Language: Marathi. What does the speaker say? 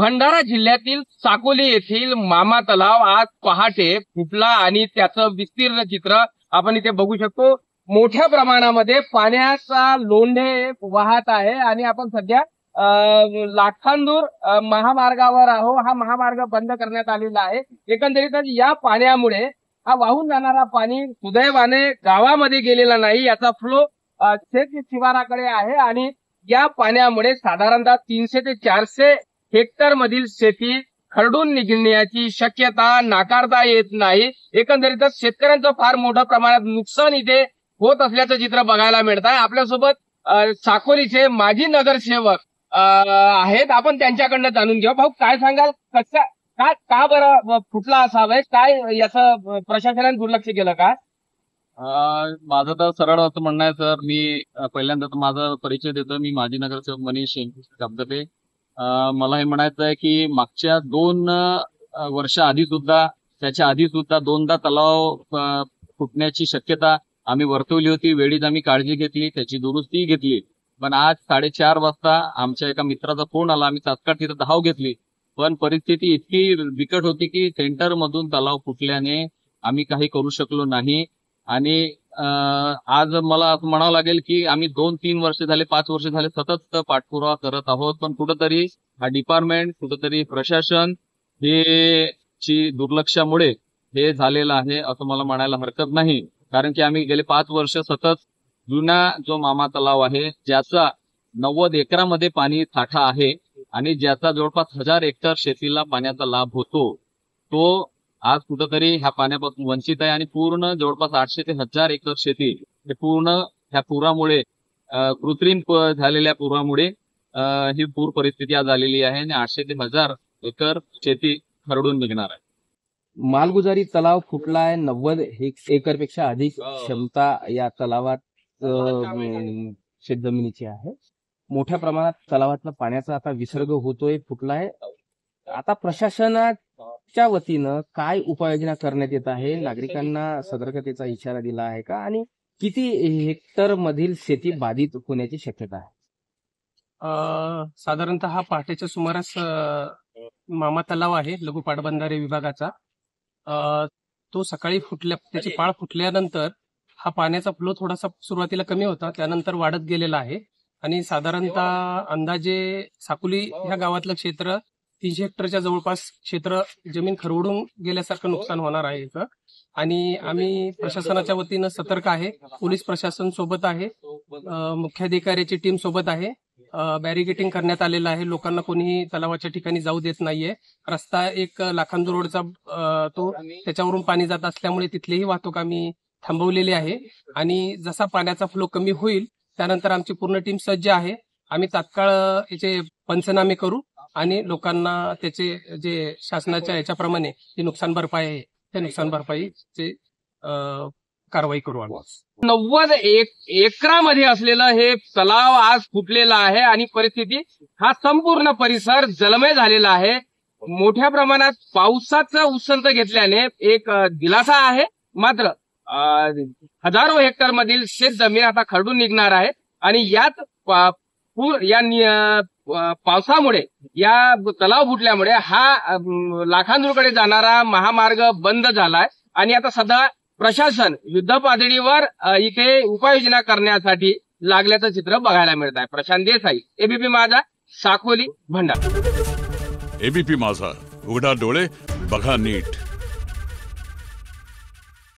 भंडारा जिल्ह्यातील साकोली येथील मामा तलाव आज पहाटे फुटला आणि त्याचं विस्तीर्ण चित्र आपण इथे बघू शकतो। मोठ्या प्रमाणामध्ये पाण्याचा लोंढे वाहत आहे आणि आपण सध्या लाखांदूर महामार्गावर आहो। हा महामार्ग बंद करण्यात आलेला आहे। एकंदरीतच या पाण्यामुळे हा वाहून जाणारा पाणी सुदैवाने गावामध्ये गेलेला नाही, याचा फ्लो शेत शिवाराकडे आहे आणि या पाण्यामुळे साधारणतः 300 ते 400 हेक्टर मधील शेती खरडून निघण्याची शक्यता नाकारता येत नाही। एकंदरीतच शेतकऱ्यांचं फार मोठ्या प्रमाणात नुकसान इथे होत असल्याचं चित्र बघायला मिळत आहे। आपल्यासोबत साकोलीचे माजी नगरसेवक आहेत, आपण त्यांच्याकडनं जाणून घेऊ। भाऊ, काय सांगाल, कसा का बरं फुटला असावं, काय याचं प्रशासनाने दुर्लक्ष केलं का? माझं तर सरळ असं म्हणणं आहे सर, मी पहिल्यांदा माझा परिचय देतो। मी माजी नगरसेवक मनीष धबधबे। मला हे म्हणायचं आहे की मागच्या 2 वर्ष आधी सुद्धा, त्याच्या आधी सुद्धा 2दा तलाव फुटण्याची शक्यता आम्ही वर्तवली होती। वेळीच आम्ही काळजी घेतली, त्याची दुरुस्ती घेतली। पण आज 4:30 वाजता आमच्या एका मित्राचा फोन आला, आम्ही तात्काळ तिथे धाव घेतली। पण परिस्थिती इतकी बिकट होती की सेंटर मधून तलाव फुटल्याने आम्ही काही करू शकलो नाही। आणि आज मला असं म्हणावं लागेल की आम्ही 2-3 वर्ष झाले, 5 वर्ष झाले सतत पाठपुरावा करत आहोत, पण कुठंतरी हा डिपार्टमेंट, कुठंतरी प्रशासन हे ची दुर्लक्षामुळे हे झालेलं आहे असं मला म्हणायला हरकत नाही। कारण की आम्ही गेले 5 वर्ष सतत जुना जो मामा तलाव आहे, ज्याचा 90 एकरामध्ये पाणी साठा आहे आणि ज्याचा जवळपास 1000 हेक्टर शेतीला पाण्याचा लाभ होतो, तो आज कुठंतरी ह्या पाण्यापासून वंचित आहे। आणि पूर्ण जवळपास 800 ते 1000 एकर शेती हे पूर्ण ह्या पुरामुळे, कृत्रिम झालेल्या पुरामुळे ही पूर परिस्थिती आज आलेली आहे आणि 800 ते 1000 एकर शेती खरडून निघणार आहे। मालगुजारी तलाव फुटला आहे। 90 एकर पेक्षा अधिक क्षमता या तलावात शेतजमिनीची आहे। मोठ्या प्रमाणात तलावातला पाण्याचा आता विसर्ग होतोय, फुटलाय। आता प्रशासनाच्या वतीनं काय उपाययोजना करण्यात येत आहे? नागरिकांना सतर्कतेचा इशारा दिला आहे का? आणि किती हेक्टर मधील शेती बाधित होण्याची शक्यता आहे? साधारणतः पहाटेच्या सुमारास मामा तलाव आहे लघु पाटबंधारे विभागाचा, तो सकाळी त्याची पाळ फुटल्यानंतर हा पाण्याचा फ्लो थोडासा सुरुवातीला कमी होता, त्यानंतर वाढत गेलेला आहे। आणि साधारणतः अंदाजे साकोली ह्या गावातलं क्षेत्र 300 हेक्टरच्या जवळपास क्षेत्र जमीन खरवडून गेल्यासारखं नुकसान होणार आहे इथं। आणि आम्ही प्रशासनाच्या वतीनं सतर्क आहे, पोलीस प्रशासन सोबत आहे, मुख्याधिकाऱ्याची टीम सोबत आहे, बॅरिकेटिंग करण्यात आलेलं आहे। लोकांना कोणीही तलावाच्या ठिकाणी जाऊ देत नाहीये। रस्ता एक लाखांदूर रोडचा तो त्याच्यावरून पाणी जात असल्यामुळे तिथलीही वाहतूक आम्ही थांबवलेली आहे। आणि जसा पाण्याचा फ्लो कमी होईल त्यानंतर आमची पूर्ण टीम सज्ज आहे। आम्ही तात्काळ याचे पंचनामे करू आणि लोकांना त्याचे जे शासनाच्या याच्याप्रमाणे जे नुकसान भरपाई आहे त्या नुकसान भरपाईचे कारवाई करू आम्ही। 90 एकरामध्ये असलेलं हे तलाव आज फुटलेलं आहे आणि परिस्थिती, हा संपूर्ण परिसर जलमय झालेला आहे। मोठ्या प्रमाणात पावसाचा उसंत घेतल्याने एक दिलासा आहे, मात्र हजारो हेक्टर मधील शेत जमीन आता खरडून निघणार आहे। आणि यात पावसामुळे, या तलाव फुटल्यामुळे हा लाखांदूरकडे जाणारा महामार्ग बंद झालाय। आणि आता सध्या प्रशासन युद्ध पातळीवर इथे उपाययोजना करण्यासाठी लागल्याचं चित्र बघायला मिळत आहे। प्रशांत देसाई, एबीपी माझा, साकोली, भंडारा। एबीपी माझा, उघडा डोळे बघा नीट।